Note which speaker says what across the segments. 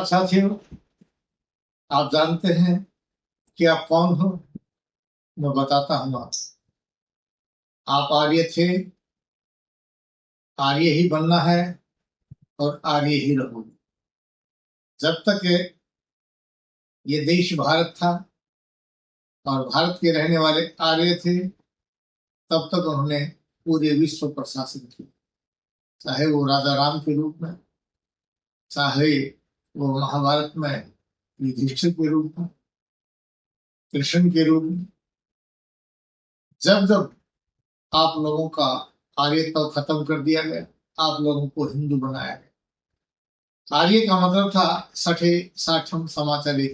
Speaker 1: साथियों, आप जानते हैं कि आप कौन हो? मैं बताता हूँ आप आर्य थे, आर्य ही बनना है और आर्य ही रहोगे। जब तक ये देश भारत था और भारत के रहने वाले आर्य थे, तब तक उन्होंने पूरे विश्व पर शासन किया, चाहे वो राजा राम के रूप में, चाहे वो महाभारत में युधिष्ठिर के रूप में, कृष्ण के रूप में। जब जब आप लोगों का आर्यत्व खत्म कर दिया गया, आप लोगों को हिंदू बनाया गया। आर्य का मतलब था सठे साठम समाचारी,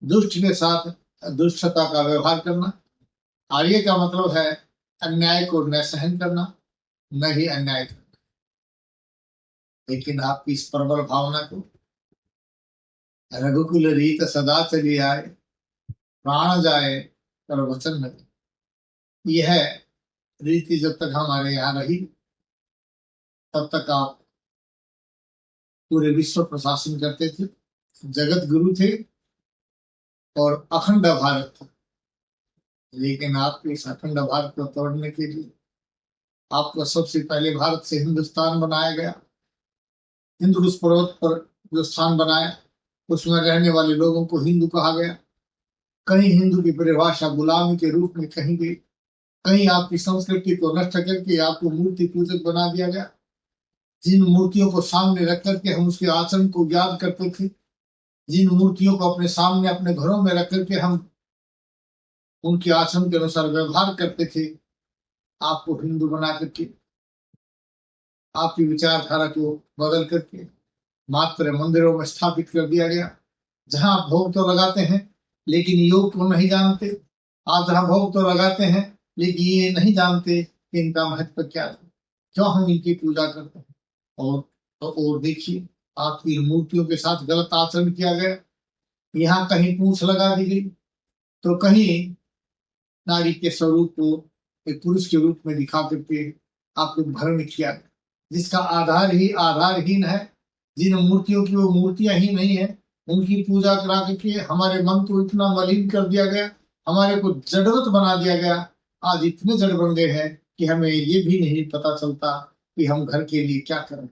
Speaker 1: दुष्ट के साथ दुष्टता का व्यवहार करना। आर्य का मतलब है अन्याय को न सहन करना, न ही अन्याय करना। लेकिन आपकी इस प्रबल भावना को रघुकुल रीत सदा चली आए, प्राण जाए पर वचन न दे। यह रीति जब तक हमारे यहाँ रही, तब तक आप पूरे विश्व प्रशासन करते थे, जगत गुरु थे और अखंड भारत था। लेकिन आपके इस अखंड भारत को तोड़ने के लिए आपको सबसे पहले भारत से हिंदुस्तान बनाया गया। हिंदू उस पर्वत पर जो स्थान बनाया, उसमें रहने वाले लोगों को हिंदू कहा गया। कहीं हिंदू की परिभाषा गुलामी के रूप में कही गई, कहीं आपकी संस्कृति को नष्ट करके आपको मूर्ति पूजक बना दिया गया। जिन मूर्तियों को सामने रख करके हम उसके आचरण को याद करते थे, जिन मूर्तियों को अपने सामने अपने घरों में रख करके हम उनके आचरण के अनुसार व्यवहार करते थे, आपको हिंदू बना करके, आपकी विचारधारा को बदल करके मात्र मंदिरों में स्थापित कर दिया गया। जहां भोग तो लगाते हैं लेकिन योग को नहीं जानते। आप जहां भोग तो लगाते हैं लेकिन ये नहीं जानते कि इनका महत्व क्या है, क्यों हम इनकी पूजा करते हैं। और देखिए, आपकी मूर्तियों के साथ गलत आचरण किया गया। यहाँ कहीं पूंछ लगा दी गई, तो कहीं नारी के स्वरूप को एक पुरुष के रूप में दिखा करके आपको भ्रमित किया गया, जिसका आधारहीन है। जिन मूर्तियों की वो मूर्तियां ही नहीं है, उनकी पूजा करा करके हमारे मन को इतना मलिन कर दिया गया, हमारे को जड़वत बना दिया गया। आज इतने जड़ बन गए हैं कि हमें ये भी नहीं पता चलता कि हम घर के लिए क्या करें।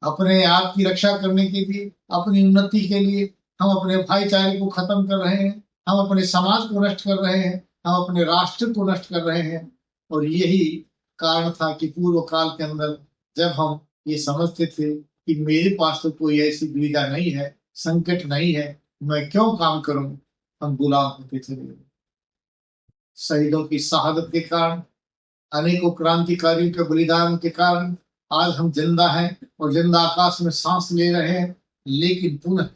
Speaker 1: अपने आप की रक्षा करने के लिए, अपनी उन्नति के लिए हम अपने भाईचारे को खत्म कर रहे हैं, हम अपने समाज को नष्ट कर रहे हैं, हम अपने राष्ट्र को नष्ट कर रहे हैं। और यही कारण था कि पूर्व काल के अंदर जब हम ये समझते थे कि मेरे पास तो कोई ऐसी दुविधा नहीं है, संकट नहीं है, मैं क्यों काम करूं, हम गुलाम होते चले गए। शहीदों की शहादत के कारण, अनेकों क्रांतिकारियों के बलिदान के कारण आज हम जिंदा हैं और जिंदा आकाश में सांस ले रहे हैं। लेकिन पुनः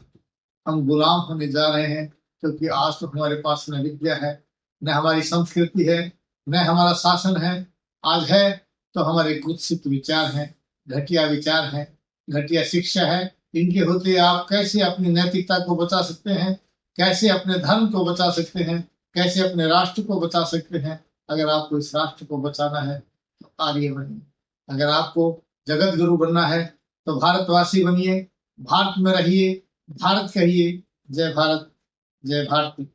Speaker 1: हम गुलाम होने जा रहे हैं, क्योंकि आज तो हमारे पास न विद्या है, न हमारी संस्कृति है, न हमारा शासन है। आज है तो हमारे कुत्सित विचार हैं, घटिया विचार हैं, घटिया शिक्षा है। इनके होते आप कैसे अपनी नैतिकता को बचा सकते हैं, कैसे अपने धर्म को बचा सकते हैं, कैसे अपने राष्ट्र को बचा सकते हैं। अगर आपको इस राष्ट्र को बचाना है तो आर्य बनिए। अगर आपको जगत गुरु बनना है तो भारतवासी बनिए, भारत में रहिए, भारत कहिए। जय भारत, जय भारत।